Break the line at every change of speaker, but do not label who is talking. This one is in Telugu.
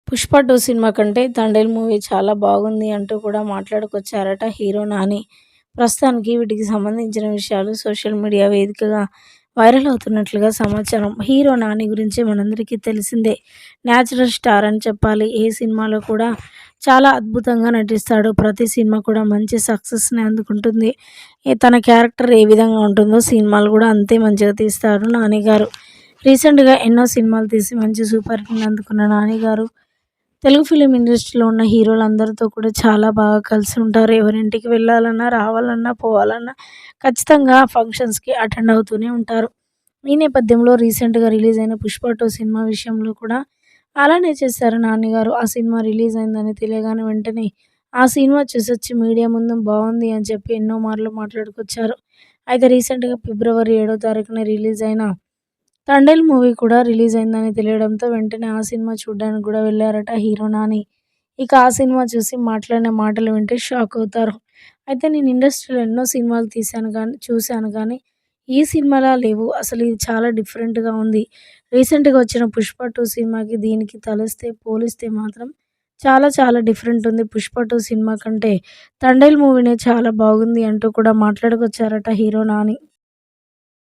'పుష్ప 2' సినిమా కంటే 'తండేల్' మూవీ చాలా బాగుంది అంటూ కూడా మాట్లాడుకొచ్చారట హీరో నాని. ప్రస్తుతానికి వీటికి సంబంధించిన విషయాలు సోషల్ మీడియా వేదికగా వైరల్ అవుతున్నట్లుగా సమాచారం. హీరో నాని గురించి మనందరికీ తెలిసిందే. న్యాచురల్ స్టార్ అని చెప్పాలి. ఏ సినిమాలో కూడా చాలా అద్భుతంగా నటిస్తాడు. ప్రతి సినిమా కూడా మంచి సక్సెస్‌ని అందుకుంటుంది. తన క్యారెక్టర్ ఏ విధంగా ఉంటుందో సినిమాలు కూడా అంతే మంచిగా తీస్తారు నాని గారు. రీసెంట్‌గా ఎన్నో సినిమాలు తీసి మంచి సూపర్ హిట్‌ని అందుకున్న నాని గారు తెలుగు ఫిలిం ఇండస్ట్రీలో ఉన్న హీరోలందరితో కూడా చాలా బాగా కలిసి ఉంటారు. ఎవరింటికి వెళ్ళాలన్నా, రావాలన్నా, పోవాలన్నా ఖచ్చితంగా ఫంక్షన్స్‌కి అటెండ్ అవుతూనే ఉంటారు. ఈ నేపథ్యంలో రీసెంట్‌గా రిలీజ్ అయిన 'పుష్ప 2' సినిమా విషయంలో కూడా అలానే చేశారు నాని గారు. ఆ సినిమా రిలీజ్ అయిందని తెలియగానే వెంటనే ఆ సినిమా చూసొచ్చి మీడియా ముందు బావుంది అని చెప్పి ఎన్నో మార్లు మాట్లాడుకొచ్చారు. అయితే రీసెంట్‌గా ఫిబ్రవరి 7వ తారీఖున రిలీజ్ అయిన 'తండేల్' మూవీ కూడా రిలీజ్ అయిందని తెలియడంతో వెంటనే ఆ సినిమా చూడ్డానికి గూడా వెళ్లారట హీరో నాని. ఇక ఆ సినిమా చూసి మాట్లాడిన మాటలు వింటే షాక్ అవుతారు. అయితే నేను ఇండస్ట్రీలో ఎన్నో సినిమాలు చూశాను కానీ ఈ సినిమాలా లేవు. అసలు ఇది చాలా డిఫరెంట్‌గా ఉంది. రీసెంట్‌గా వచ్చిన 'పుష్ప 2' సినిమాకి దీనికి పోలిస్తే మాత్రం చాలా చాలా డిఫరెంట్ ఉంది. 'పుష్ప 2' సినిమా కంటే 'తండేల్' మూవీనే చాలా బాగుంది అంటూ కూడా మాట్లాడుకొచ్చారట హీరో నాని.